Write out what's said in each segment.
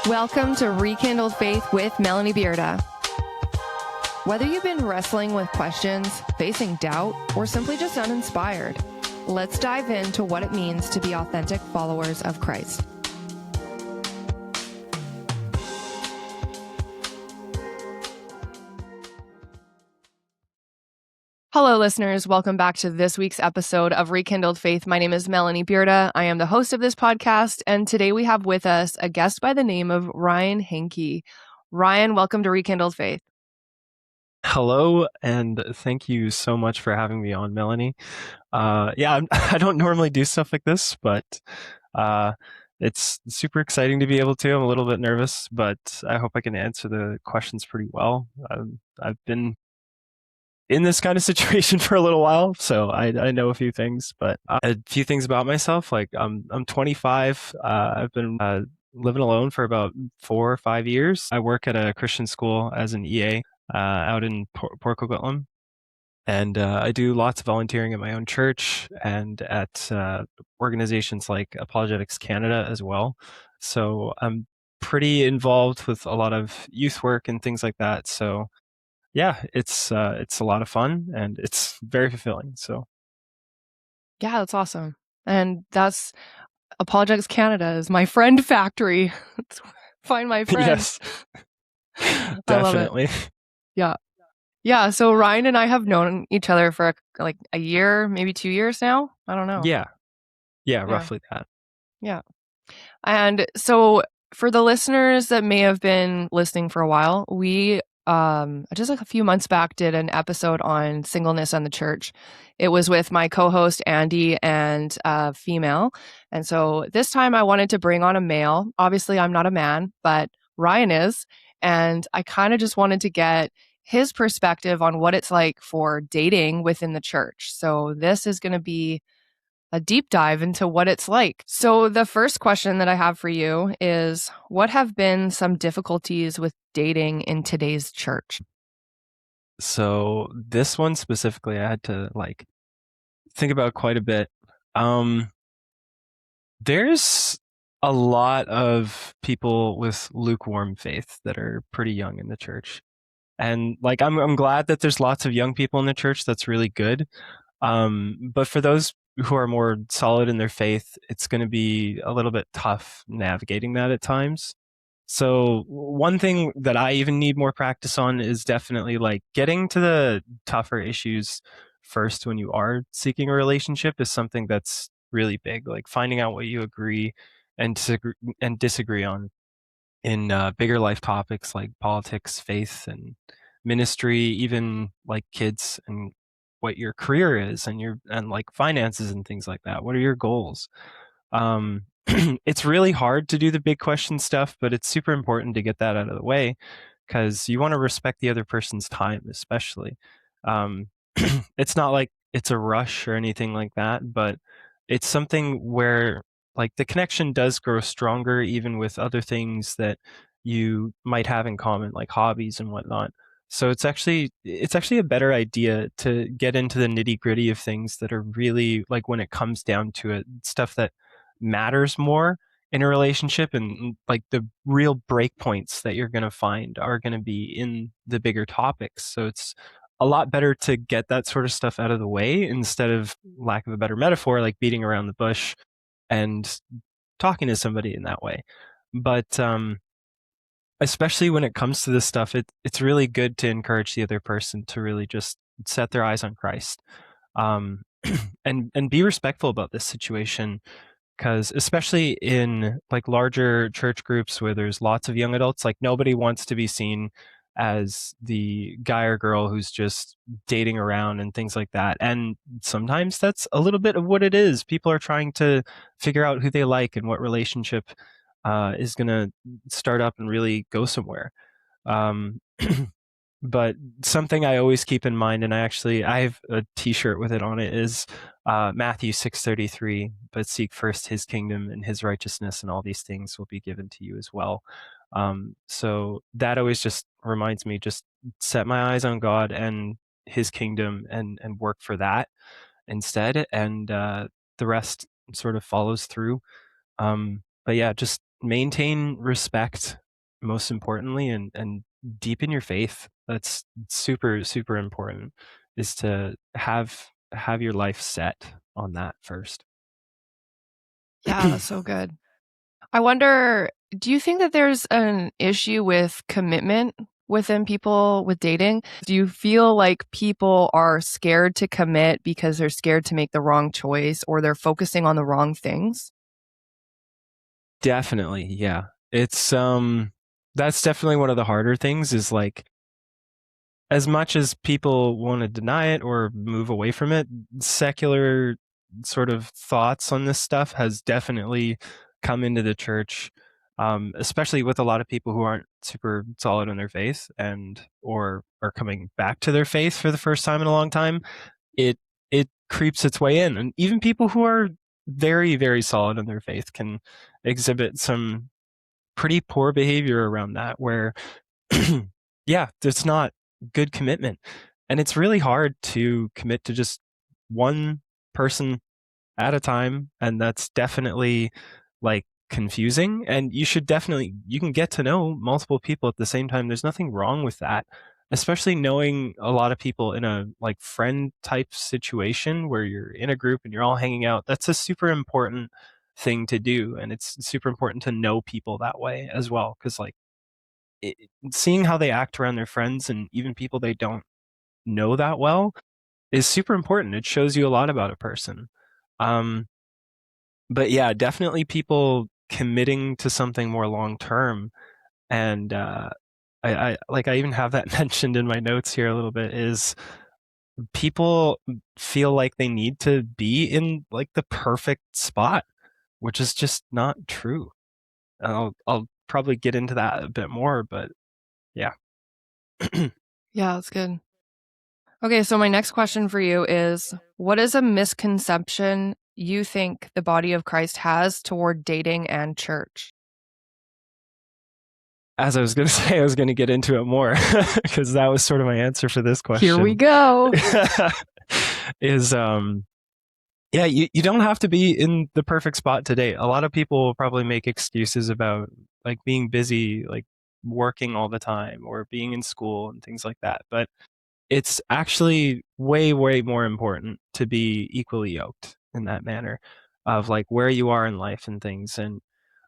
Welcome to Rekindled Faith with Melanie Bearda. Whether you've been wrestling with questions, facing doubt, or simply just uninspired, let's dive into what it means to be authentic followers of Christ. Hello, listeners. Welcome back to this week's episode of Rekindled Faith. My name is Melanie Bearda. I am the host of this podcast, and today we have with us a guest by the name of Ryan Hankey. Ryan, welcome to Rekindled Faith. Hello, and thank you so much for having me on, Melanie. I don't normally do stuff like this, but it's super exciting to be able to. I'm a little bit nervous, but I hope I can answer the questions pretty well. I've been in this kind of situation for a little while, so I know a few things, but a few things about myself. Like I'm 25. I've been living alone for about 4 or 5 years. I work at a Christian school as an EA out in Port Coquitlam. And I do lots of volunteering at my own church and at organizations like Apologetics Canada as well. So I'm pretty involved with a lot of youth work and things like that. So yeah, it's a lot of fun and it's very fulfilling. So yeah, that's awesome. And that's Apologetics Canada is my friend factory. Find my friend. Yes, definitely. Yeah. So Ryan and I have known each other for like a year, maybe 2 years now. I don't know. Yeah, roughly that. Yeah. And so for the listeners that may have been listening for a while, we just like a few months back did an episode on singleness and the church. It was with my co-host Andy and a female. And so this time I wanted to bring on a male. Obviously I'm not a man, but Ryan is. And I kind of just wanted to get his perspective on what it's like for dating within the church. So this is going to be a deep dive into what it's like. So the first question that I have for you is, what have been some difficulties with dating in today's church? So this one specifically, I had to think about quite a bit. There's a lot of people with lukewarm faith that are pretty young in the church. And I'm glad that there's lots of young people in the church. That's really good. But for those who are more solid in their faith, it's going to be a little bit tough navigating that at times. So one thing that I even need more practice on is definitely getting to the tougher issues first when you are seeking a relationship is something that's really big. Like finding out what you agree and disagree on in bigger life topics like politics, faith, and ministry, even like kids and what your career is and like finances and things like that. What are your goals? It's really hard to do the big question stuff, but it's super important to get that out of the way because you want to respect the other person's time, especially. Um, it's not like it's a rush or anything like that, but it's something where the connection does grow stronger even with other things that you might have in common, like hobbies and whatnot. So it's actually a better idea to get into the nitty gritty of things that are really when it comes down to it, stuff that matters more in a relationship, and the real breakpoints that you're going to find are going to be in the bigger topics. So it's a lot better to get that sort of stuff out of the way instead of, lack of a better metaphor, beating around the bush and talking to somebody in that way. But especially when it comes to this stuff, it's really good to encourage the other person to really just set their eyes on Christ, and be respectful about this situation. Because especially in larger church groups where there's lots of young adults, nobody wants to be seen as the guy or girl who's just dating around and things like that. And sometimes that's a little bit of what it is. People are trying to figure out who they like and what relationship is going to start up and really go somewhere. Um, but something I always keep in mind, and I have a T-shirt with it on it, is Matthew 6:33. But seek first His kingdom and His righteousness, and all these things will be given to you as well. So that always just reminds me, just set my eyes on God and His kingdom, and work for that instead, and the rest sort of follows through. But yeah, just maintain respect most importantly, and deepen your faith. That's super, super important, is to have your life set on that first. Yeah, that's so good. I wonder, do you think that there's an issue with commitment within people with dating? Do you feel like people are scared to commit because they're scared to make the wrong choice or they're focusing on the wrong things? Definitely, yeah. It's that's definitely one of the harder things, is like, as much as people want to deny it or move away from it, secular sort of thoughts on this stuff has definitely come into the church, especially with a lot of people who aren't super solid in their faith and or are coming back to their faith for the first time in a long time. It creeps its way in, and even people who are very, very solid in their faith can exhibit some pretty poor behavior around that, where yeah, there's not good commitment. And it's really hard to commit to just one person at a time. And that's definitely like confusing. And you can get to know multiple people at the same time. There's nothing wrong with that, especially knowing a lot of people in a like friend type situation where you're in a group and you're all hanging out. That's a super important thing to do. And it's super important to know people that way as well. Cause like, it, seeing how they act around their friends and even people they don't know that well is super important. It shows you a lot about a person. Um, but yeah, definitely people committing to something more long term. And I even have that mentioned in my notes here a little bit, is people feel like they need to be in like the perfect spot, which is just not true. I'll probably get into that a bit more, but yeah. Yeah, that's good. Okay, so my next question for you is, what is a misconception you think the body of Christ has toward dating and church? As I was going to say, I was going to get into it more because that was sort of my answer for this Here we question. go. Is yeah, you don't have to be in the perfect spot to date. A lot of people will probably make excuses about like being busy, like working all the time or being in school and things like that. But it's actually way, way more important to be equally yoked in that manner of like where you are in life and things. And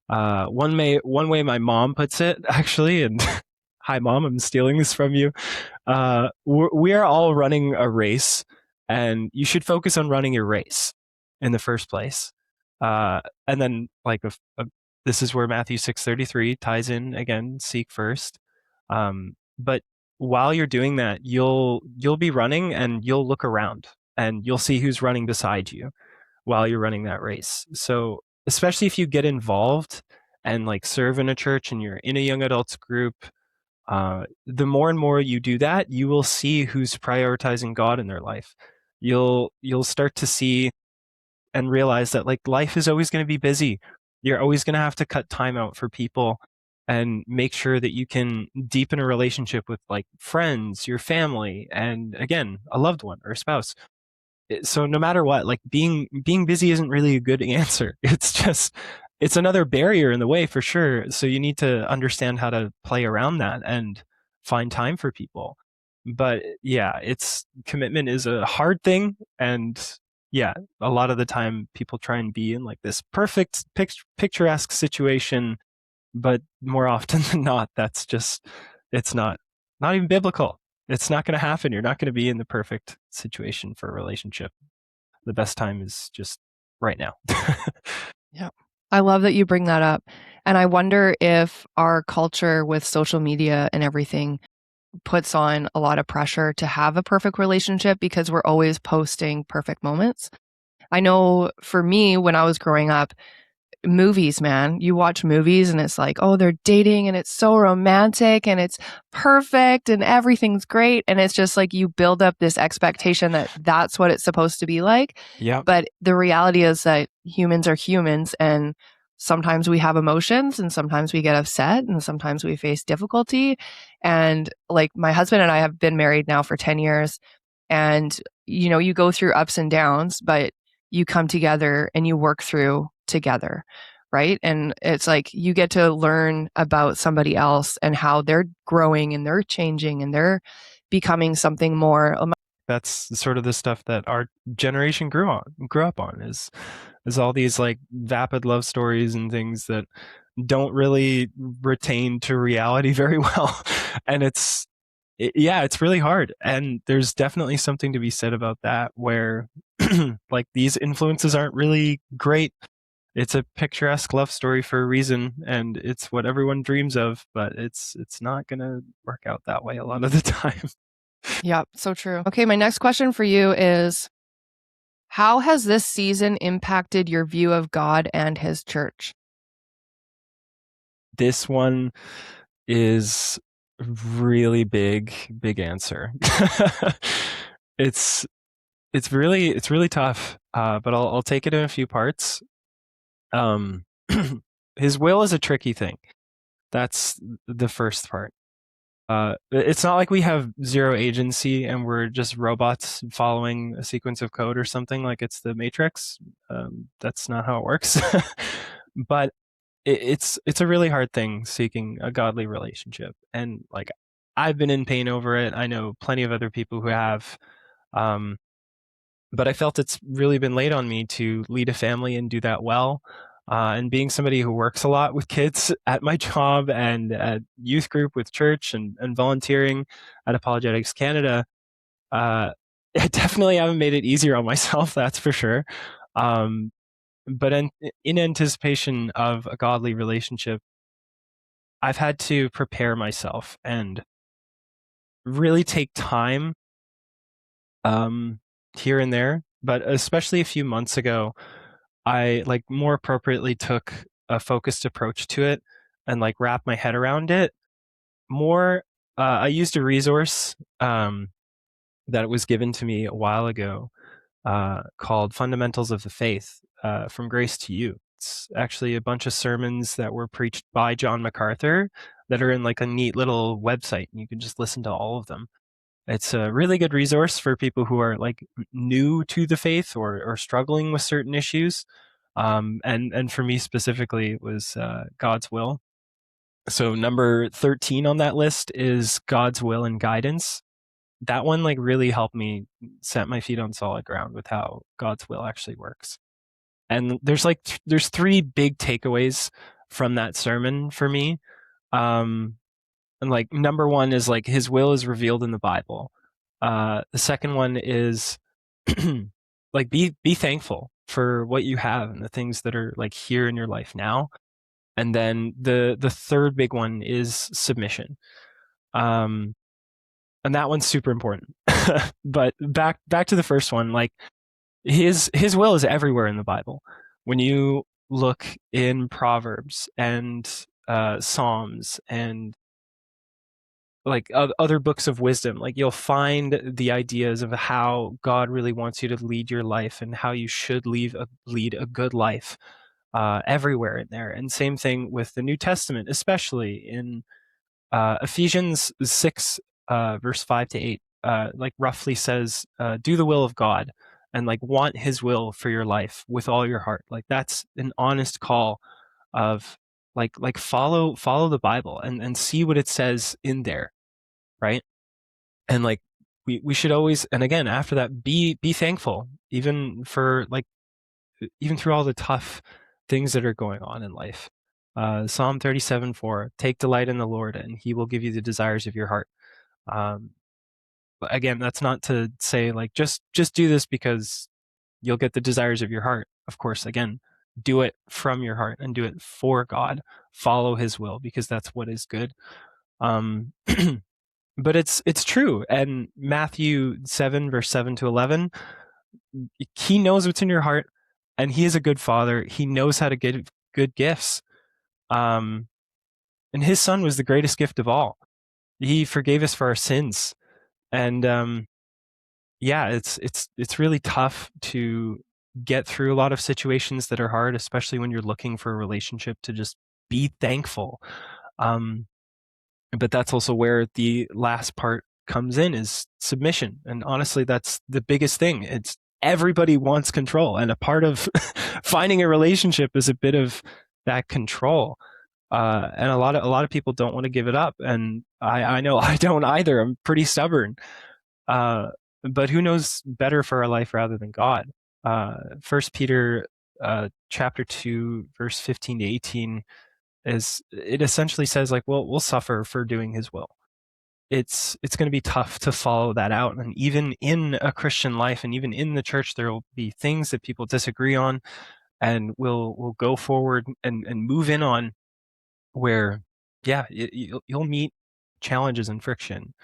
one way my mom puts it, actually, and hi mom, I'm stealing this from you. We are all running a race, and you should focus on running your race in the first place. And then like this is where Matthew 6:33 ties in again. Seek first. But while you're doing that, you'll be running and you'll look around and you'll see who's running beside you while you're running that race. So especially if you get involved and like serve in a church and you're in a young adults group, the more and more you do that, you will see who's prioritizing God in their life. You'll start to see and realize that like life is always going to be busy. You're always going to have to cut time out for people and make sure that you can deepen a relationship with like friends, your family, and again, a loved one or a spouse. So no matter what, like being busy isn't really a good answer. It's just it's another barrier in the way for sure. So you need to understand how to play around that and find time for people. But yeah, it's commitment is a hard thing, and yeah, a lot of the time people try and be in like this perfect picturesque situation, but more often than not, that's just it's not even biblical. It's not going to happen. You're not going to be in the perfect situation for a relationship. The best time is just right now. Yeah. I love that you bring that up. And I wonder if our culture with social media and everything puts on a lot of pressure to have a perfect relationship because we're always posting perfect moments. I know for me, when I was growing up, movies, man. You watch movies and it's like, oh, they're dating and it's so romantic and it's perfect and everything's great. And it's just like you build up this expectation that that's what it's supposed to be like. Yep. But the reality is that humans are humans and sometimes we have emotions and sometimes we get upset and sometimes we face difficulty. And like my husband and I have been married now for 10 years and you go through ups and downs, but you come together and you work through together, right? And it's like you get to learn about somebody else and how they're growing and they're changing and they're becoming something more. That's sort of the stuff that our generation grew up on is all these like vapid love stories and things that don't really retain to reality very well. And yeah, it's really hard. And there's definitely something to be said about that where like these influences aren't really great. It's a picturesque love story for a reason, and it's what everyone dreams of, but it's not gonna work out that way a lot of the time. Yeah, so true. Okay, my next question for you is, how has this season impacted your view of God and his church? This one is really big answer. it's it's really tough, but I'll take it in a few parts. Um, his will is a tricky thing. That's the first part. It's not like we have zero agency and we're just robots following a sequence of code or something like it's the Matrix. That's not how it works. But it's a really hard thing seeking a godly relationship, and like I've been in pain over it. I know plenty of other people who have. Um, but I felt it's really been laid on me to lead a family and do that well. And being somebody who works a lot with kids at my job and at youth group with church and volunteering at Apologetics Canada, uh, I definitely haven't made it easier on myself, that's for sure. Um, but in anticipation of a godly relationship, I've had to prepare myself and really take time here and there. But especially a few months ago, I like more appropriately took a focused approach to it and like wrapped my head around it more. I used a resource that was given to me a while ago called Fundamentals of the Faith from Grace to You. It's actually a bunch of sermons that were preached by John MacArthur that are in like a neat little website, and you can just listen to all of them. It's a really good resource for people who are like new to the faith or struggling with certain issues. And for me specifically, it was God's will. So number 13 on that list is God's will and guidance. That one like really helped me set my feet on solid ground with how God's will actually works. And there's three big takeaways from that sermon for me. Um, and like number one is like his will is revealed in the Bible. The second one is like be thankful for what you have and the things that are like here in your life now. And then the third big one is submission. Um, and that one's super important. But back to the first one, like his will is everywhere in the Bible. When you look in Proverbs and Psalms and like other books of wisdom, like you'll find the ideas of how God really wants you to lead your life and how you should lead a good life everywhere in there. And same thing with the New Testament, especially in Ephesians 6, verse 5 to 8, like roughly says, do the will of God and like want his will for your life with all your heart. Like that's an honest call of like follow the Bible and see what it says in there, right? And like we should always, and again after that, be thankful even for like even through all the tough things that are going on in life. Psalm 37:4, take delight in the Lord and he will give you the desires of your heart. um, but again, that's not to say like just do this because you'll get the desires of your heart. Of course, again, do it from your heart and do it for God. Follow his will because that's what is good. um, but it's true. And Matthew 7 verse 7 to 11, he knows what's in your heart and he is a good father. He knows how to give good gifts. um and his son was the greatest gift of all. He forgave us for our sins. And yeah, it's really tough to get through a lot of situations that are hard, especially when you're looking for a relationship, to just be thankful. um but that's also where the last part comes in, is submission. And honestly, that's the biggest thing. It's everybody wants control, and a part of finding a relationship is a bit of that control. And a lot of people don't want to give it up, and I know I don't either. I'm pretty stubborn. Uh, but who knows better for our life rather than God? First Peter chapter 2 verse 15 to 18 is, it essentially says like, well, we'll suffer for doing His will. It's going to be tough to follow that out, and even in a Christian life, and even in the church, there will be things that people disagree on, and will go forward and move in on, where yeah, you'll meet challenges and friction,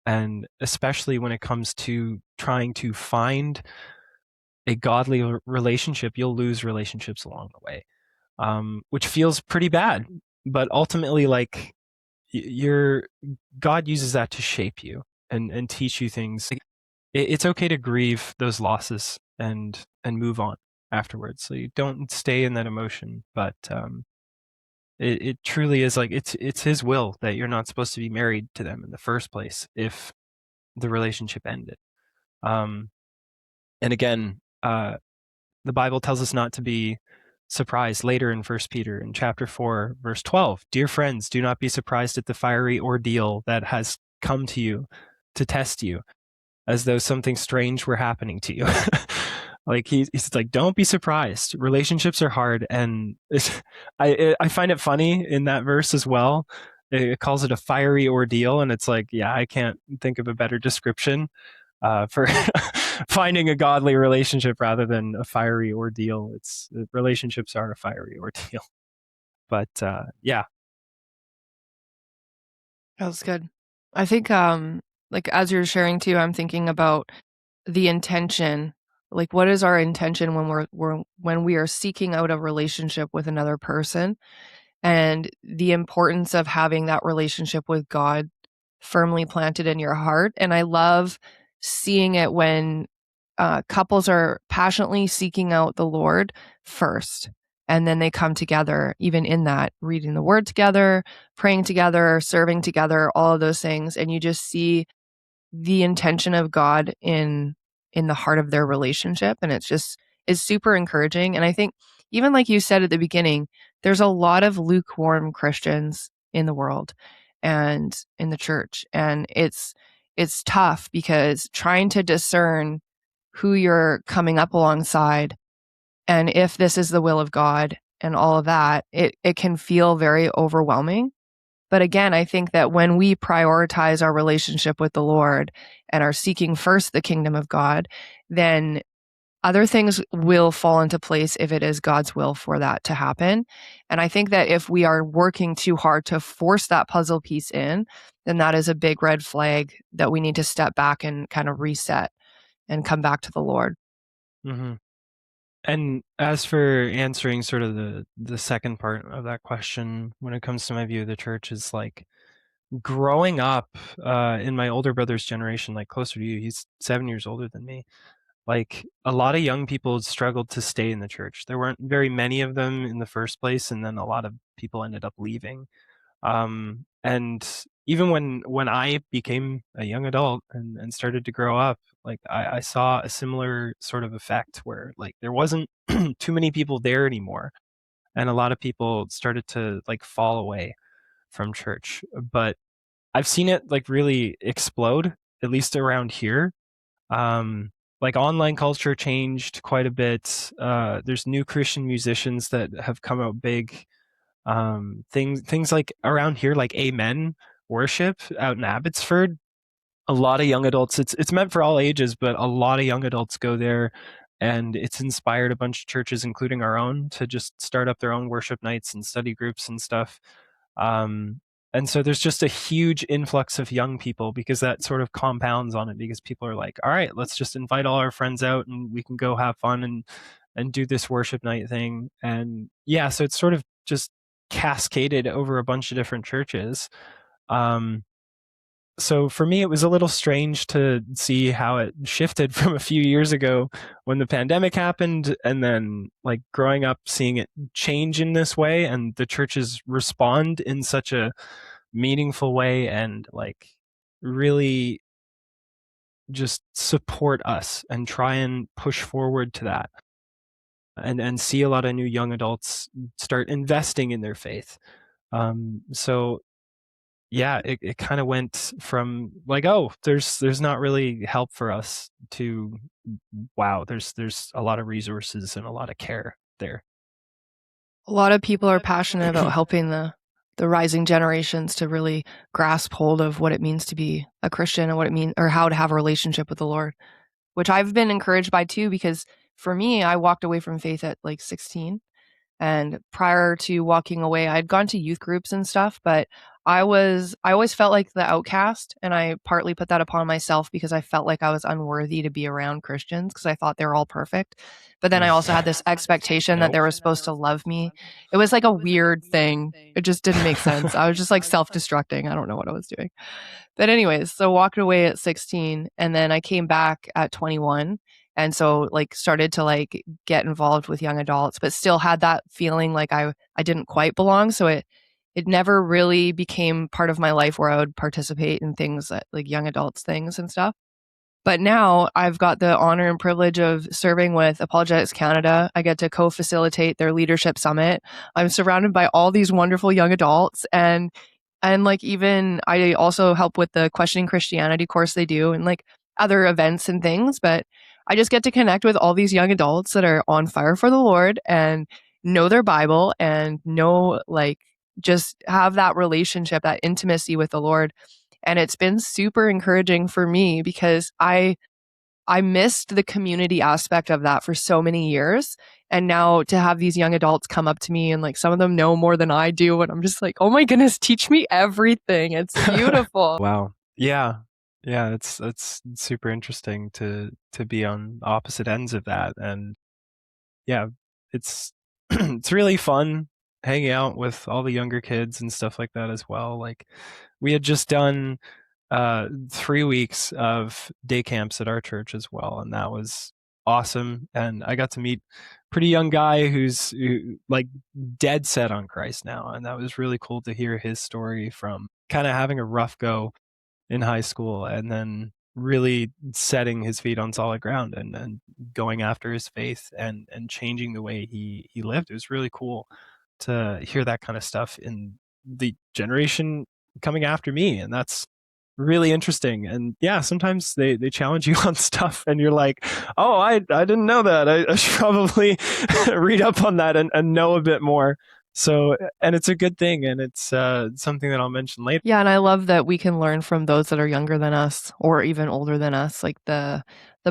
and especially when it comes to trying to find a godly relationship, you'll lose relationships along the way, which feels pretty bad. But ultimately, like, you're God uses that to shape you and teach you things. It's okay to grieve those losses and move on afterwards. So you don't stay in that emotion, but it truly is like, it's His will that you're not supposed to be married to them in the first place if the relationship ended. Um, and again, the Bible tells us not to be surprised later in First Peter in chapter 4, verse 12. Dear friends, do not be surprised at the fiery ordeal that has come to you to test you, as though something strange were happening to you. Like, he's like, don't be surprised. Relationships are hard, and I find it funny in that verse as well. It calls it a fiery ordeal, and it's like, yeah, I can't think of a better description for finding a godly relationship rather than a fiery ordeal. It's Relationships are a fiery ordeal. But yeah. That was good. I think, like, as you're sharing too, I'm thinking about the intention. Like, what is our intention when when we are seeking out a relationship with another person, and the importance of having that relationship with God firmly planted in your heart. And I love seeing it when couples are passionately seeking out the Lord first. And then they come together, even in that, reading the word together, praying together, serving together, all of those things. And you just see the intention of God in the heart of their relationship. And it's just is super encouraging. And I think, even like you said at the beginning, there's a lot of lukewarm Christians in the world and in the church. And it's tough, because trying to discern who you're coming up alongside, and if this is the will of God and all of that, it can feel very overwhelming. But again, I think that when we prioritize our relationship with the Lord and are seeking first the kingdom of God, then other things will fall into place if it is God's will for that to happen. And I think that if we are working too hard to force that puzzle piece in, then that is a big red flag that we need to step back and kind of reset and come back to the Lord. Mm-hmm. And as for answering sort of the second part of that question, when it comes to my view of the church, is like, growing up in my older brother's generation, like closer to you, he's 7 years older than me. Like, a lot of young people struggled to stay in the church. There weren't very many of them in the first place, and then a lot of people ended up leaving. And even when I became a young adult and started to grow up, like, I saw a similar sort of effect where, like, there wasn't too many people there anymore, and a lot of people started to like fall away from church. But I've seen it like really explode, at least around here. Like, online culture changed quite a bit. There's new Christian musicians that have come out big. Things like around here, like Amen worship out in Abbotsford. A lot of young adults. It's meant for all ages, but a lot of young adults go there, and it's inspired a bunch of churches, including our own, to just start up their own worship nights and study groups and stuff. Um, and so there's just a huge influx of young people, because that sort of compounds on it, because people are like, all right, let's just invite all our friends out and we can go have fun and do this worship night thing. And yeah, so it's sort of just cascaded over a bunch of different churches. Um, so for me, it was a little strange to see how it shifted from a few years ago when the pandemic happened, and then like growing up seeing it change in this way, and the churches respond in such a meaningful way, and like really just support us and try and push forward to that. and see a lot of new young adults start investing in their faith. So yeah, it kind of went from like, oh, there's not really help for us, to wow, there's a lot of resources and a lot of care there. A lot of people are passionate about helping the rising generations to really grasp hold of what it means to be a Christian and what it means or how to have a relationship with the Lord, which I've been encouraged by too, because for me, I walked away from faith at like 16. And prior to walking away, I'd gone to youth groups and stuff, but I always felt like the outcast. And I partly put that upon myself because I felt like I was unworthy to be around Christians because I thought they were all perfect. But then I also had this expectation that Nope. they were supposed to love me. It was like a weird thing. It just didn't make sense. I was just like self destructing. I don't know what I was doing. But anyways, so walked away at 16 and then I came back at 21 and so like started to like get involved with young adults but still had that feeling like I didn't quite belong, so it never really became part of my life where I would participate in things like young adults things and stuff. But now I've got the honor and privilege of serving with Apologetics Canada. I get to co-facilitate their leadership summit. I'm surrounded by all these wonderful young adults and like even I also help with the Questioning Christianity course they do and like other events and things, but I just get to connect with all these young adults that are on fire for the Lord and know their Bible and know like just have that relationship, that intimacy with the Lord. And it's been super encouraging for me because I missed the community aspect of that for so many years. And now to have these young adults come up to me and like some of them know more than I do. And I'm just like, oh my goodness, teach me everything. It's beautiful. Wow. Yeah. Yeah, it's super interesting to be on opposite ends of that. And yeah, it's it's really fun hanging out with all the younger kids and stuff like that as well. Like we had just done 3 weeks of day camps at our church as well, and that was awesome. And I got to meet a pretty young guy like dead set on Christ now, and that was really cool to hear his story from kind of having a rough go in high school and then really setting his feet on solid ground and going after his faith and changing the way he lived. It was really cool to hear that kind of stuff in the generation coming after me. And that's really interesting. And yeah, sometimes they challenge you on stuff and you're like, oh, I didn't know that. I should probably read up on that and know a bit more. So, and it's a good thing, and it's something that I'll mention later. Yeah, and I love that we can learn from those that are younger than us or even older than us. Like the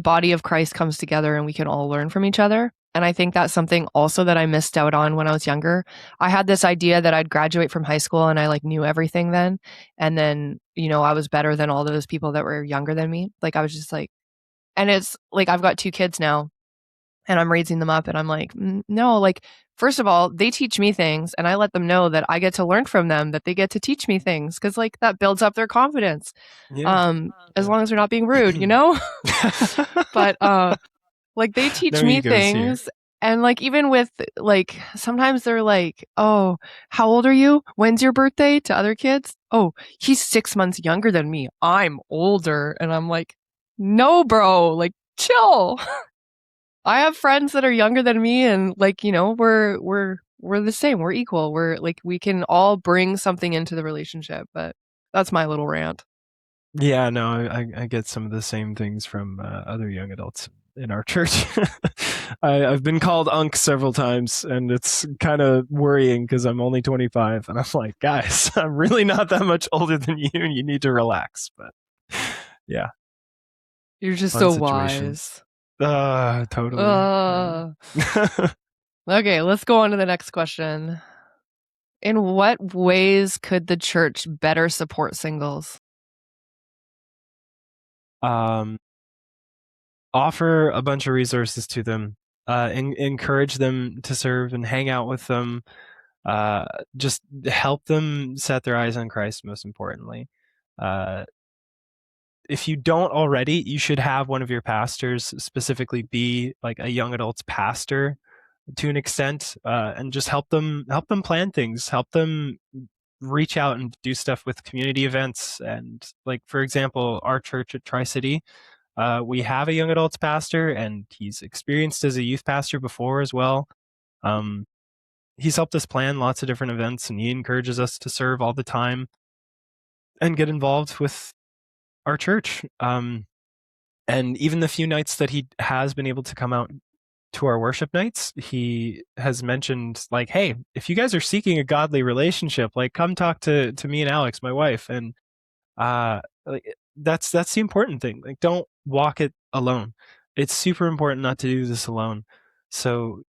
body of Christ comes together and we can all learn from each other. And I think that's something also that I missed out on when I was younger. I had this idea that I'd graduate from high school and I like knew everything then. And then, you know, I was better than all those people that were younger than me. Like I was just like, and it's like I've got two kids now and I'm raising them up and I'm like, no, like, first of all, they teach me things and I let them know that I get to learn from them, that they get to teach me things because like that builds up their confidence. Yeah. As long as they're not being rude, you know? But like they No teach me egos here. things and like even with like sometimes they're like, "Oh, how old are you? When's your birthday?" to other kids. "Oh, he's 6 months younger than me. I'm older." And I'm like, "No, bro, like chill." I have friends that are younger than me and like, you know, we're the same. We're equal. We're like we can all bring something into the relationship, but that's my little rant. Yeah, no, I get some of the same things from other young adults in our church. I've been called Unc several times, and it's kind of worrying because I'm only 25, and I'm like, guys, I'm really not that much older than you, and you need to relax. But yeah, You're just fun so situations. wise. Totally. Uh, okay, let's go on to the next question. In what ways could the church better support singles? um, Offer a bunch of resources to them. Encourage them to serve and hang out with them. Uh, just help them set their eyes on Christ, most importantly. Uh, if you don't already, you should have one of your pastors specifically be like a young adults pastor to an extent, and just help them plan things, help them reach out and do stuff with community events. And like for example, our church at Tri City, We have a young adults pastor, and he's experienced as a youth pastor before as well. Um, he's helped us plan lots of different events, and he encourages us to serve all the time and get involved with our church. And even the few nights that he has been able to come out to our worship nights, he has mentioned like, "Hey, if you guys are seeking a godly relationship, like come talk to me and Alex, my wife." And like that's the important thing. Like, don't walk it alone. It's super important not to do this alone. So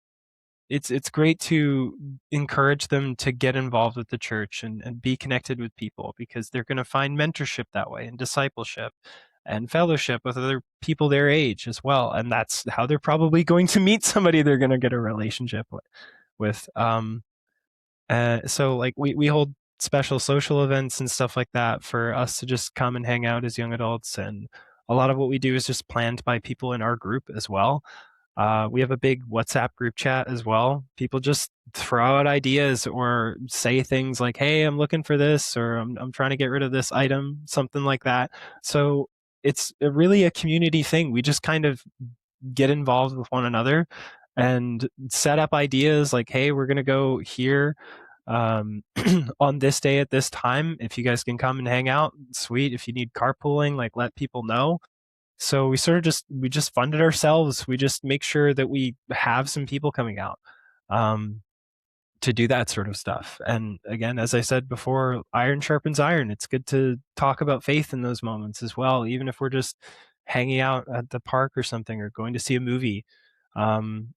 it's great to encourage them to get involved with the church and be connected with people, because they're going to find mentorship that way, and discipleship and fellowship with other people their age as well. And that's how they're probably going to meet somebody they're going to get a relationship with. So like we hold special social events and stuff like that for us to just come and hang out as young adults. And a lot of what we do is just planned by people in our group as well. We have a big WhatsApp group chat as well. People just throw out ideas or say things like, "Hey, I'm looking for this," or I'm trying to get rid of this item," something like that. So it's really a community thing. We just kind of get involved with one another and set up ideas like, "Hey, we're going to go here um, on this day at this time. If you guys can come and hang out, sweet. If you need carpooling, like let people know." So we just fund it ourselves. We just make sure that we have some people coming out um, to do that sort of stuff. And again, as I said before, iron sharpens iron. It's good to talk about faith in those moments as well, even if we're just hanging out at the park or something, or going to see a movie. Um,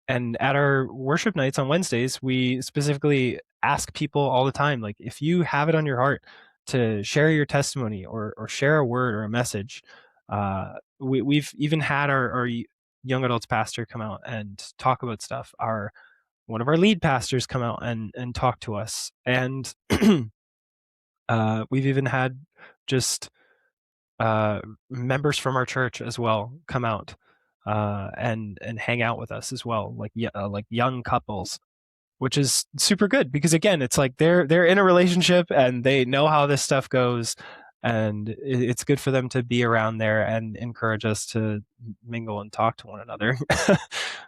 and at our worship nights on Wednesdays, we specifically ask people all the time, like, if you have it on your heart to share your testimony or share a word or a message. We've even had our young adults pastor come out and talk about stuff. Our One of our lead pastors come out and talk to us. And we've even had just uh, members from our church as well come out and hang out with us as well, like young couples, which is super good, because again, it's like they're in a relationship and they know how this stuff goes, and it's good for them to be around there and encourage us to mingle and talk to one another.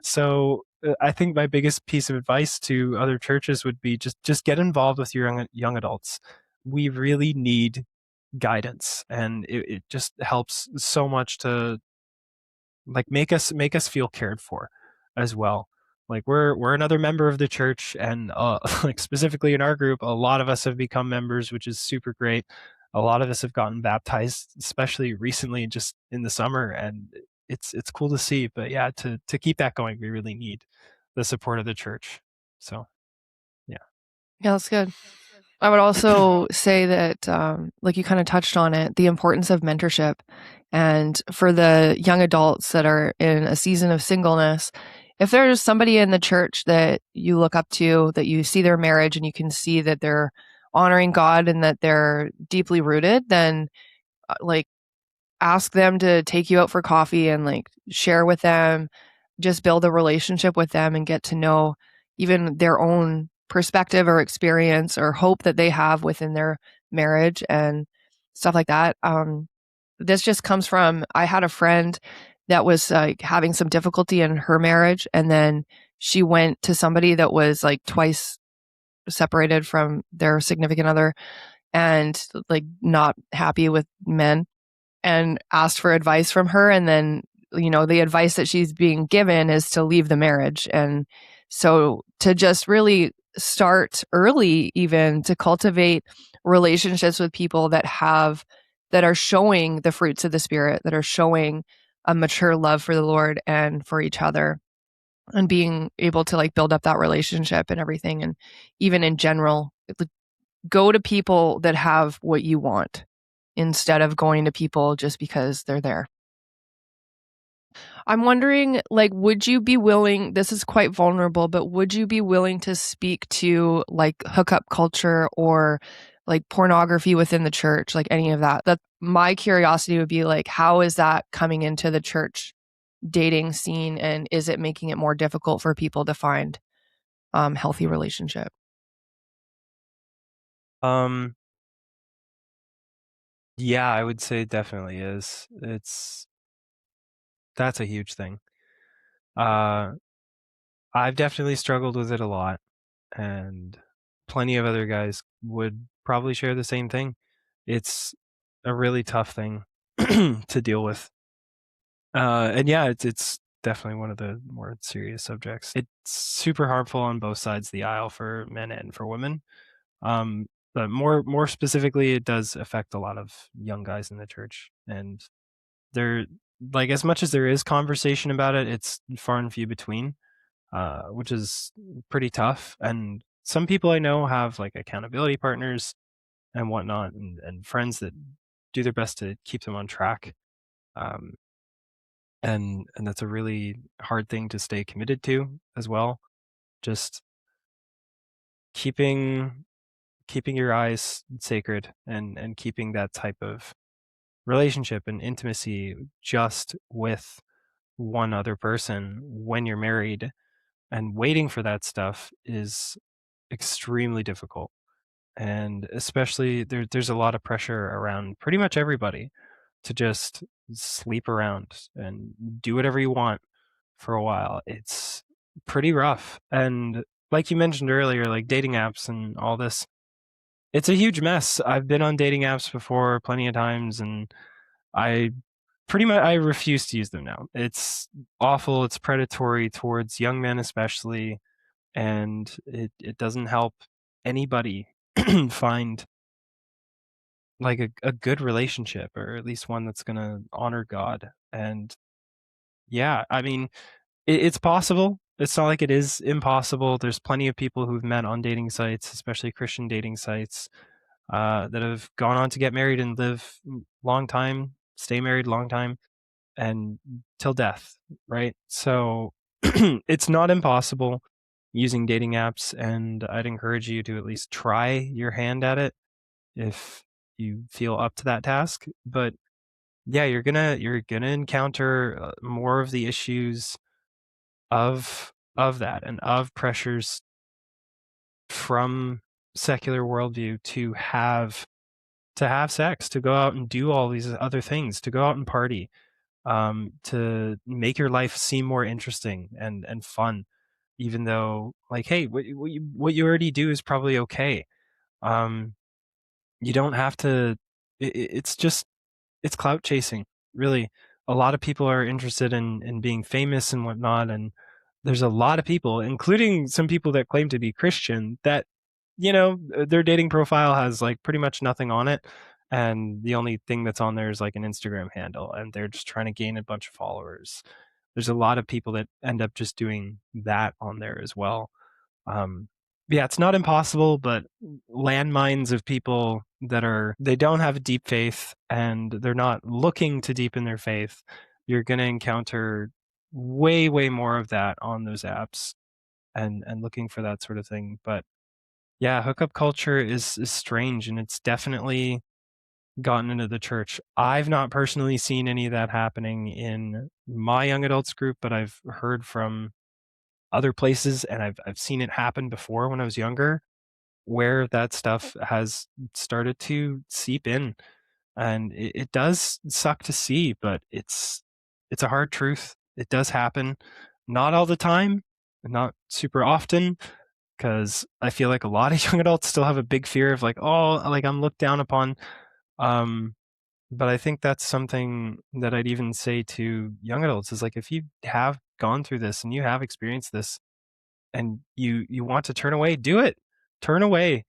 So I think my biggest piece of advice to other churches would be just get involved with your young adults. We really need guidance, and it just helps so much to like make us feel cared for as well. Like we're another member of the church, and like specifically in our group, a lot of us have become members, which is super great. A lot of us have gotten baptized, especially recently, just in the summer, and it's cool to see. But yeah, to keep that going, we really need the support of the church. So yeah. Yeah, that's good. I would also say that, like you kind of touched on it, the importance of mentorship. And for the young adults that are in a season of singleness, if there's somebody in the church that you look up to, that you see their marriage and you can see that they're honoring God and that they're deeply rooted, then like ask them to take you out for coffee and like share with them, just build a relationship with them and get to know even their own perspective or experience or hope that they have within their marriage and stuff like that. This just comes from, I had a friend that was like having some difficulty in her marriage, and then she went to somebody that was like twice separated from their significant other and like not happy with men, and asked for advice from her. And then, the advice that she's being given is to leave the marriage. And so to just really start early, even to cultivate relationships with people that are showing the fruits of the spirit, that are showing a mature love for the Lord and for each other, and being able to like build up that relationship and everything. And even in general, go to people that have what you want instead of going to people just because they're there. I'm wondering, like, would you be willing, this is quite vulnerable, but would you be willing to speak to like hookup culture or like pornography within the church, like any of that? That my curiosity would be like, how is that coming into the church dating scene, and is it making it more difficult for people to find healthy relationship? Um, Yeah, I would say it definitely is. That's a huge thing. Uh, I've definitely struggled with it a lot, and plenty of other guys would probably share the same thing. It's a really tough thing to deal with. And yeah, it's definitely one of the more serious subjects. It's super harmful on both sides of the aisle for men and for women. But more specifically, it does affect a lot of young guys in the church, and there, like, as much as there is conversation about it, it's far and few between, which is pretty tough. And some people I know have like accountability partners and whatnot, and friends that do their best to keep them on track. Um, and that's a really hard thing to stay committed to as well. Just keeping keeping your eyes sacred, and keeping that type of relationship and intimacy just with one other person when you're married, and waiting for that stuff is extremely difficult. And especially there's a lot of pressure around pretty much everybody to just sleep around and do whatever you want for a while. It's pretty rough. And like you mentioned earlier, like dating apps and all this, it's a huge mess. I've been on dating apps before plenty of times, and I I refuse to use them now. It's awful. It's predatory towards young men especially, and it doesn't help anybody find like a good relationship, or at least one that's going to honor God. And yeah, I mean, it's possible. It's not like it is impossible. There's plenty of people who've met on dating sites, especially Christian dating sites, that have gone on to get married and live long time, stay married long time, and till death, right? So it's not impossible using dating apps, and I'd encourage you to at least try your hand at it if you feel up to that task. But yeah, you're gonna encounter more of the issues of that, and of pressures from secular worldview to have sex, to go out and do all these other things, to go out and party, to make your life seem more interesting and fun, even though, like, hey, what you already do is probably okay. Um, you don't have to. It's just it's clout chasing, really. A lot of people are interested in being famous and whatnot, and there's a lot of people, including some people that claim to be Christian, that their dating profile has like pretty much nothing on it, and the only thing that's on there is like an Instagram handle, and they're just trying to gain a bunch of followers. There's a lot of people that end up just doing that on there as well. um, yeah, it's not impossible, but landmines of people that they don't have a deep faith, and they're not looking to deepen their faith. You're going to encounter way, way more of that on those apps, and looking for that sort of thing. But yeah, hookup culture is strange, and it's definitely gotten into the church. I've not personally seen any of that happening in my young adults group, but I've heard from other places, and I've seen it happen before when I was younger, where that stuff has started to seep in. And it does suck to see, but it's a hard truth. It does happen, not all the time, not super often, because I feel like a lot of young adults still have a big fear of like, oh, like I'm looked down upon. Um, but I think that's something that I'd even say to young adults is like, if you have gone through this and you have experienced this, and you want to turn away, do it. Turn away.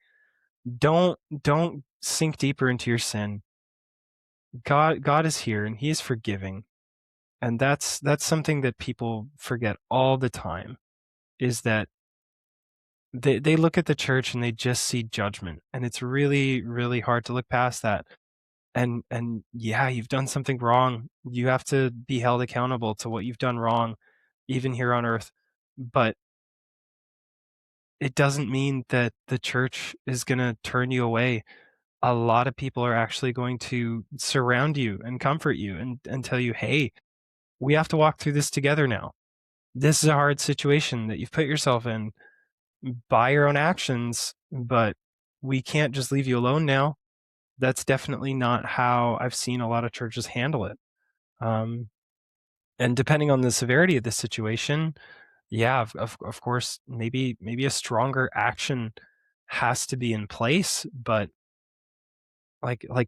Don't sink deeper into your sin. God is here, and he is forgiving. And that's something that people forget all the time, is that they look at the church and they just see judgment. And it's really, really hard to look past that. And yeah, you've done something wrong. You have to be held accountable to what you've done wrong, even here on earth. But it doesn't mean that the church is going to turn you away. A lot of people are actually going to surround you and comfort you, and tell you, hey, we have to walk through this together now. This is a hard situation that you've put yourself in by your own actions, but we can't just leave you alone now. that's definitely not how I've seen a lot of churches handle it. Um, and depending on the severity of the situation, yeah, of course, maybe a stronger action has to be in place, but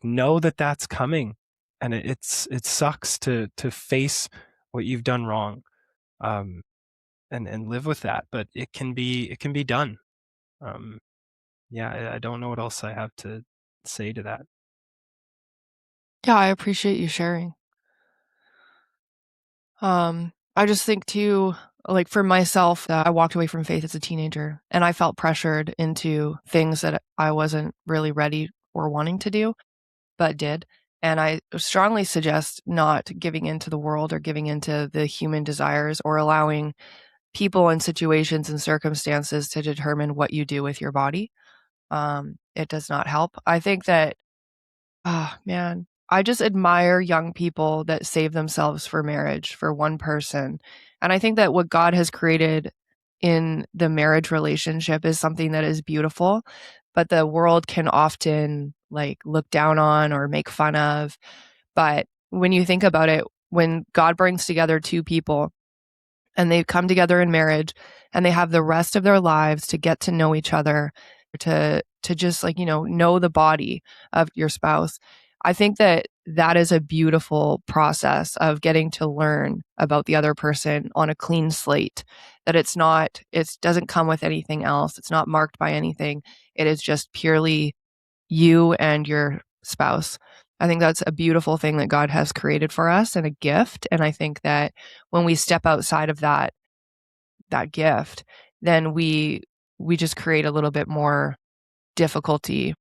know that that's coming, and it sucks to face what you've done wrong, um, and live with that, but it can be done. Um, yeah, I don't know what else I have to say to that. Yeah, I appreciate you sharing. I just think too, like for myself, that I walked away from faith as a teenager and I felt pressured into things that I wasn't really ready or wanting to do, but did. And I strongly suggest not giving into the world or giving into the human desires or allowing people and situations and circumstances to determine what you do with your body. It does not help. I think that, man, I just admire young people that save themselves for marriage, for one person. And I think that what God has created in the marriage relationship is something that is beautiful, but the world can often like look down on or make fun of. But when you think about it, when God brings together two people and they come together in marriage and they have the rest of their lives to get to know each other, to just like, know the body of your spouse. I think that that is a beautiful process of getting to learn about the other person on a clean slate, that it doesn't come with anything else. It's not marked by anything. It is just purely you and your spouse. I think that's a beautiful thing that God has created for us and a gift. And I think that when we step outside of that gift, then we just create a little bit more difficulty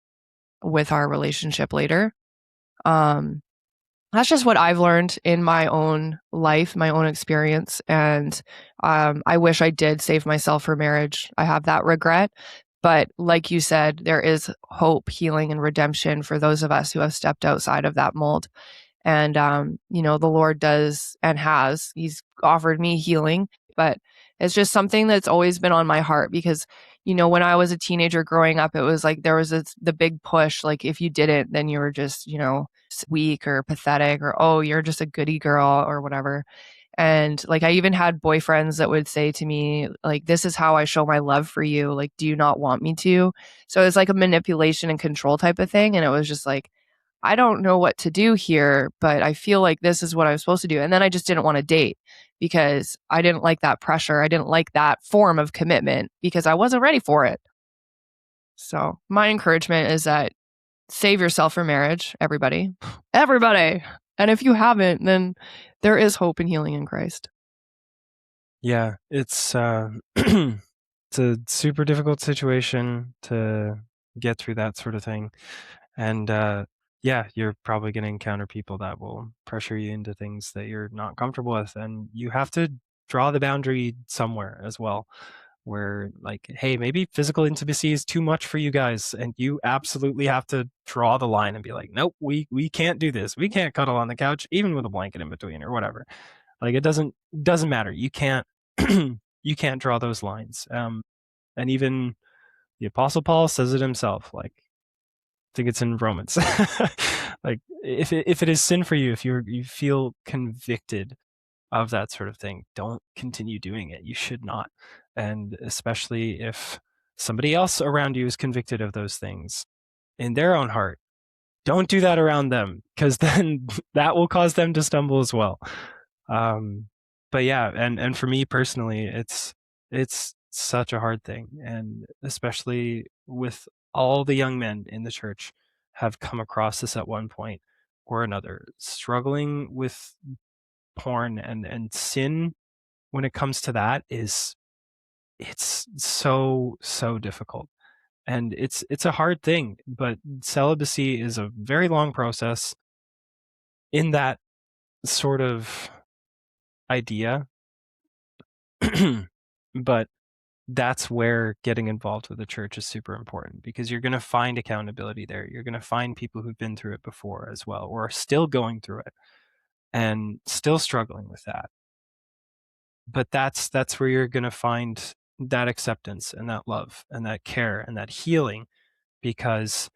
with our relationship later. Um, that's just what I've learned in my own life, my own experience. And I wish I did save myself for marriage. I have that regret. But like you said, there is hope, healing, and redemption for those of us who have stepped outside of that mold. And, the Lord does and has, He's offered me healing, but it's just something that's always been on my heart because, when I was a teenager growing up, it was like there was the big push. Like if you didn't, then you were just, weak or pathetic or, oh, you're just a goody girl or whatever. And like I even had boyfriends that would say to me, like, this is how I show my love for you. Like, do you not want me to? So it's like a manipulation and control type of thing. And it was just like, I don't know what to do here, but I feel like this is what I'm supposed to do. And then I just didn't want to date because I didn't like that pressure. I didn't like that form of commitment because I wasn't ready for it. So, my encouragement is that save yourself for marriage, everybody. Everybody. And if you haven't, then there is hope and healing in Christ. Yeah, it's it's a super difficult situation to get through that sort of thing. And yeah, you're probably going to encounter people that will pressure you into things that you're not comfortable with, and you have to draw the boundary somewhere as well. Where like, hey, maybe physical intimacy is too much for you guys, and you absolutely have to draw the line and be like, nope, we can't do this. We can't cuddle on the couch, even with a blanket in between or whatever. Like it doesn't matter. You can't you can't draw those lines. And even the Apostle Paul says it himself. Like I think it's in Romans. Like if it is sin for you, if you feel convicted of that sort of thing, don't continue doing it. You should not. And especially if somebody else around you is convicted of those things in their own heart, don't do that around them, because then that will cause them to stumble as well. Um, but yeah, and for me personally, it's such a hard thing, and especially with all the young men in the church have come across this at one point or another, struggling with porn and sin when it comes to that is it's so difficult. And it's a hard thing, but celibacy is a very long process in that sort of idea. But that's where getting involved with the church is super important, because you're going to find accountability there. You're going to find people who've been through it before as well, or are still going through it and still struggling with that. But that's where you're going to find that acceptance and that love and that care and that healing, because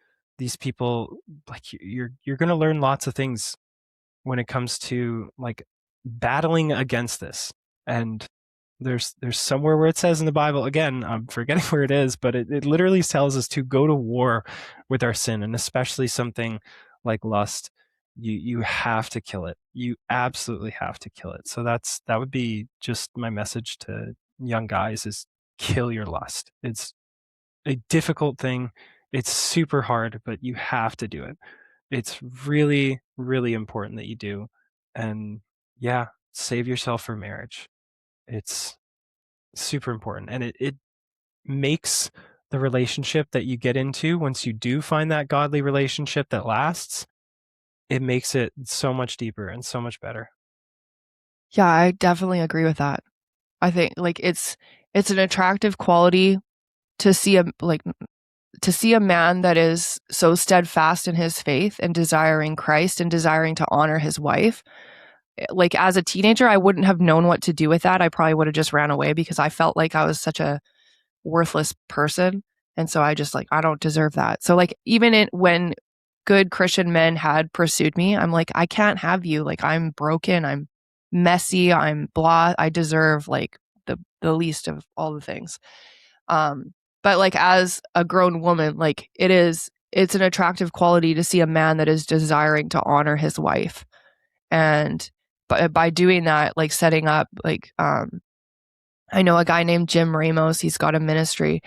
these people, like, you're going to learn lots of things when it comes to like battling against this. And there's somewhere where it says in the Bible, again, I'm forgetting where it is, but it literally tells us to go to war with our sin, and especially something like lust. You have to kill it. You absolutely have to kill it. So that would be just my message to young guys is kill your lust. It's a difficult thing. It's super hard, but you have to do it. It's really, really important that you do. And yeah, save yourself for marriage. It's super important. And it makes the relationship that you get into, once you do find that godly relationship that lasts, it makes it so much deeper and so much better. Yeah, I definitely agree with that. I think like it's an attractive quality to see a man that is so steadfast in his faith and desiring Christ and desiring to honor his wife. Like as a teenager, I wouldn't have known what to do with that. I probably would have just ran away because I felt like I was such a worthless person. And so I just like, I don't deserve that. So like when good Christian men had pursued me, I'm like, I can't have you. Like I'm broken, I'm messy, I'm blah. I deserve like the least of all the things. Um, but like as a grown woman, like it's an attractive quality to see a man that is desiring to honor his wife. And by doing that, like setting up I know a guy named Jim Ramos. He's got a ministry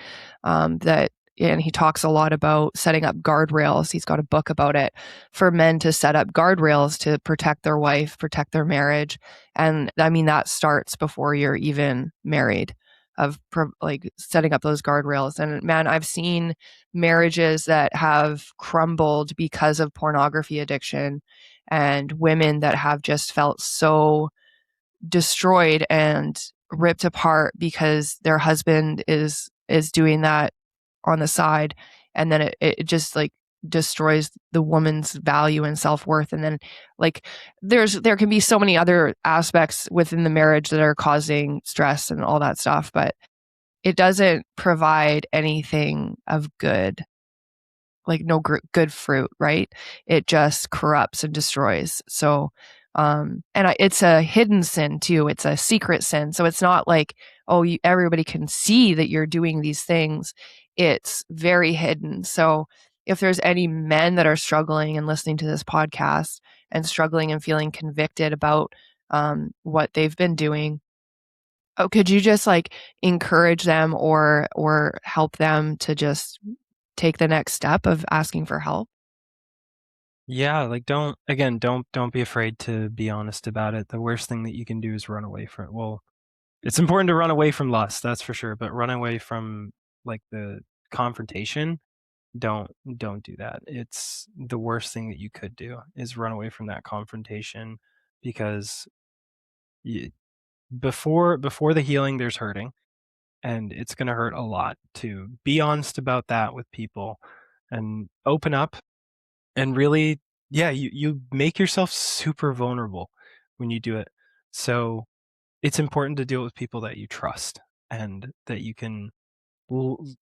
and he talks a lot about setting up guardrails. He's got a book about it for men to set up guardrails to protect their wife, protect their marriage. And I mean, that starts before you're even married, of like setting up those guardrails. And man, I've seen marriages that have crumbled because of pornography addiction, and women that have just felt so destroyed and ripped apart because their husband is doing that on the side, and then it just like destroys the woman's value and self-worth. And then like there can be so many other aspects within the marriage that are causing stress and all that stuff, but it doesn't provide anything of good, like no good fruit, right? It just corrupts and destroys. So, it's a hidden sin too. It's a secret sin. So it's not like, oh, everybody can see that you're doing these things. It's very hidden. So if there's any men that are struggling and listening to this podcast and struggling and feeling convicted about what they've been doing, oh, could you just like encourage them or help them to just take the next step of asking for help? Yeah, like don't be afraid to be honest about it. The worst thing that you can do is run away from it. Well, it's important to run away from lust, that's for sure, but run away from like the confrontation, don't do that. It's the worst thing that you could do is run away from that confrontation, because you, before the healing there's hurting, and it's going to hurt a lot. To be honest about that with people and open up, and really, yeah, you make yourself super vulnerable when you do it. So it's important to deal with people that you trust and that you can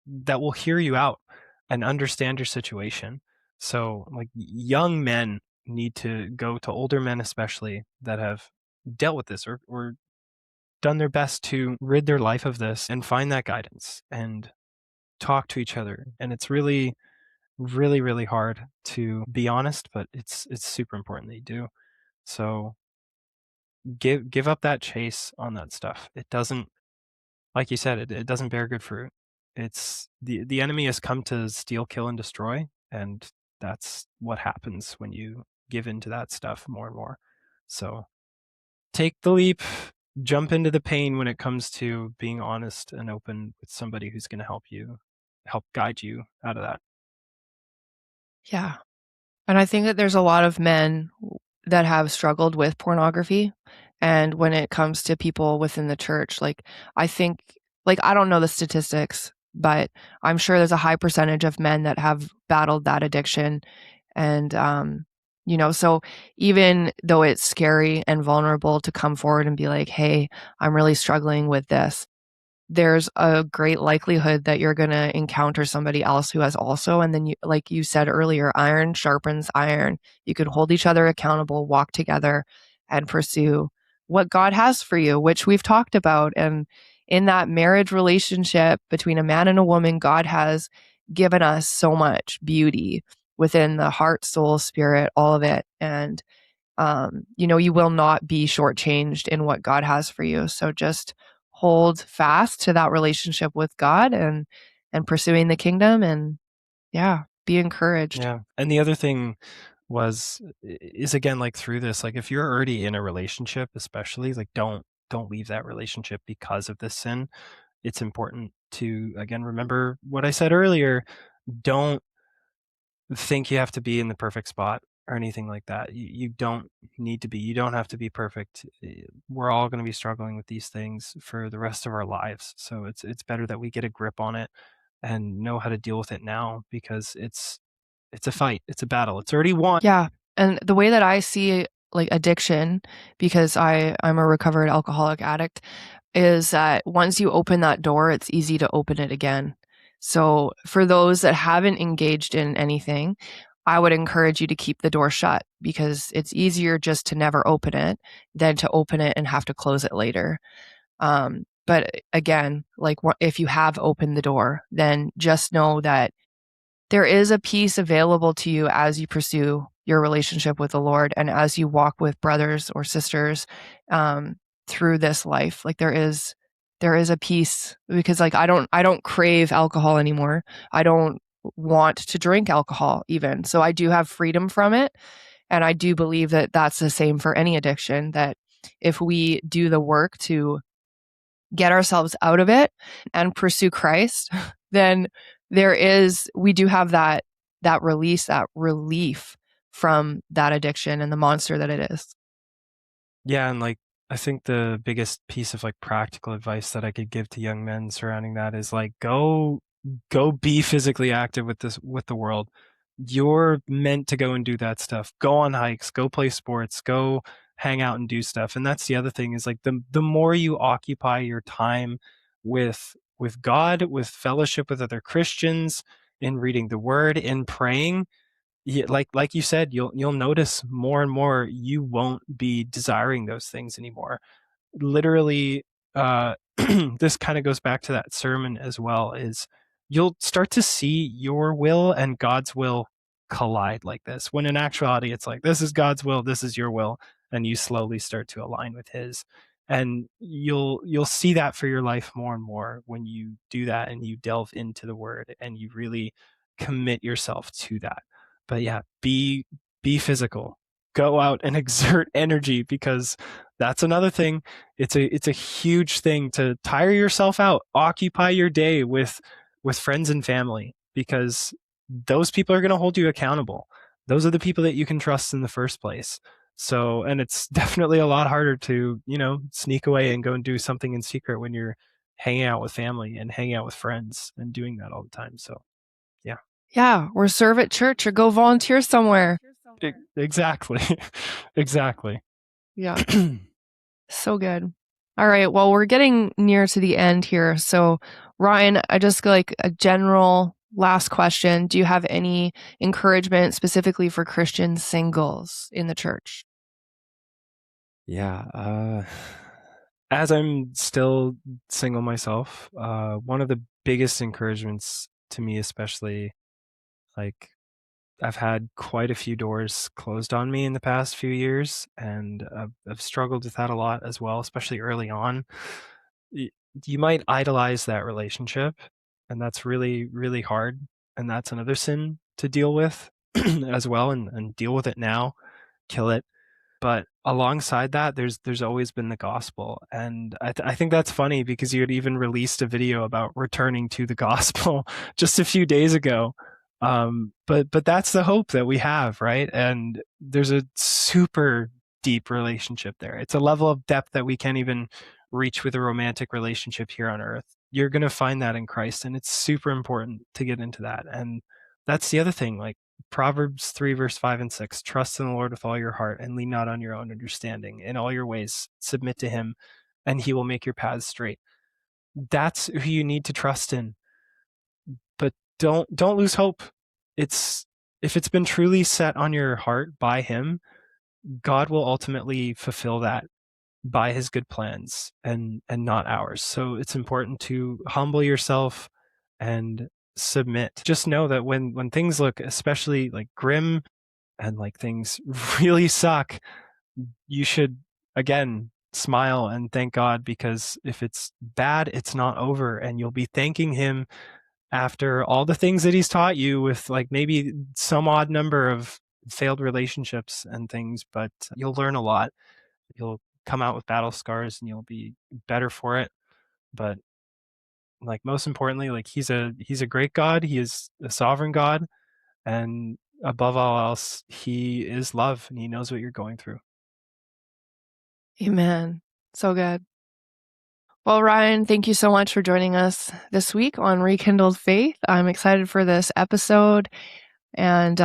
that will hear you out and understand your situation. So like young men need to go to older men, especially that have dealt with this, or done their best to rid their life of this, and find that guidance and talk to each other. And it's really, really, really hard to be honest, but it's super important that you do. So give up that chase on that stuff. It doesn't, like you said, it doesn't bear good fruit. It's the enemy has come to steal, kill, and destroy, and that's what happens when you give into that stuff more and more. So take the leap, jump into the pain when it comes to being honest and open with somebody who's going to help guide you out of that. Yeah. And I think that there's a lot of men that have struggled with pornography. And when it comes to people within the church, like I think, like I don't know the statistics, but I'm sure there's a high percentage of men that have battled that addiction. And so even though it's scary and vulnerable to come forward and be like, hey, I'm really struggling with this, there's a great likelihood that you're going to encounter somebody else who has also. And then, you, like you said earlier, iron sharpens iron. You could hold each other accountable, walk together, and pursue what God has for you, which we've talked about. And in that marriage relationship between a man and a woman, God has given us so much beauty within the heart, soul, spirit, all of it. And you will not be shortchanged in what God has for you. So just hold fast to that relationship with God and pursuing the kingdom, and yeah, be encouraged. Yeah. And the other thing is again, like through this, like if you're already in a relationship, especially, like don't leave that relationship because of this sin. It's important to again remember what I said earlier. Don't think you have to be in the perfect spot or anything like that. You don't need to be. You don't have to be perfect. We're all going to be struggling with these things for the rest of our lives. So it's better that we get a grip on it and know how to deal with it now, because it's a fight. It's a battle. It's already won. Yeah. And the way that I see like addiction, because I'm a recovered alcoholic addict, is that once you open that door, it's easy to open it again. So for those that haven't engaged in anything, I would encourage you to keep the door shut, because it's easier just to never open it than to open it and have to close it later. But again, like if you have opened the door, then just know that there is a peace available to you as you pursue your relationship with the Lord and as you walk with brothers or sisters through this life. Like there is a peace, because like I don't crave alcohol anymore. I don't want to drink alcohol even. So I do have freedom from it, and I do believe that that's the same for any addiction, that if we do the work to get ourselves out of it and pursue Christ, then we do have that release, that relief from that addiction and the monster that it is. Yeah, and like I think the biggest piece of like practical advice that I could give to young men surrounding that is like go be physically active with the world. You're meant to go and do that stuff. Go on hikes, go play sports, go hang out and do stuff. And that's the other thing, is like the more you occupy your time with God, with fellowship with other Christians, in reading the word, in praying, yeah, like you said, you'll notice more and more you won't be desiring those things anymore. Literally, this kind of goes back to that sermon as well, is you'll start to see your will and God's will collide like this, when in actuality it's like, this is God's will, this is your will, and you slowly start to align with his. And you'll see that for your life more and more when you do that and you delve into the word and you really commit yourself to that. But yeah, be physical. Go out and exert energy, because that's another thing. It's a huge thing to tire yourself out. Occupy your day with friends and family, because those people are going to hold you accountable. Those are the people that you can trust in the first place. So, and it's definitely a lot harder to, sneak away and go and do something in secret when you're hanging out with family and hanging out with friends and doing that all the time. So, yeah. Yeah, or serve at church or go volunteer somewhere. Exactly. Exactly. Yeah, so good. All right, well, we're getting near to the end here. So, Ryan, I just like a general last question. Do you have any encouragement specifically for Christian singles in the church? Yeah. As I'm still single myself, one of the biggest encouragements to me, especially, like, I've had quite a few doors closed on me in the past few years, and I've struggled with that a lot as well, especially early on. Y- You might idolize that relationship, and that's really, really hard. And that's another sin to deal with as well, and deal with it now, kill it. But alongside that, there's always been the gospel, and I think that's funny, because you had even released a video about returning to the gospel just a few days ago. But that's the hope that we have, right? And there's a super deep relationship there. It's a level of depth that we can't even reach with a romantic relationship here on earth. You're gonna find that in Christ, and it's super important to get into that. And that's the other thing, like Proverbs 3, verse 5 and 6, trust in the Lord with all your heart and lean not on your own understanding. In all your ways, submit to him, and he will make your paths straight. that's who you need to trust in. But don't lose hope. It's if it's been truly set on your heart by him, God will ultimately fulfill that by his good plans and not ours. So it's important to humble yourself and submit. Just know that when things look especially like grim and like things really suck, you should again smile and thank God, because if it's bad, it's not over, and you'll be thanking him after all the things that he's taught you with like maybe some odd number of failed relationships and things, but you'll learn a lot. You'll come out with battle scars and you'll be better for it. But like most importantly, like he's a great God. He is a sovereign God, and above all else, he is love and he knows what you're going through. Amen. So good. Well, Ryan, thank you so much for joining us this week on Rekindled Faith. I'm excited for this episode. And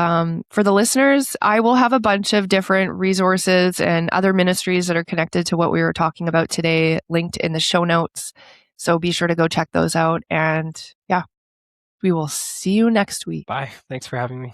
for the listeners, I will have a bunch of different resources and other ministries that are connected to what we were talking about today linked in the show notes. So be sure to go check those out. And yeah, we will see you next week. Bye. Thanks for having me.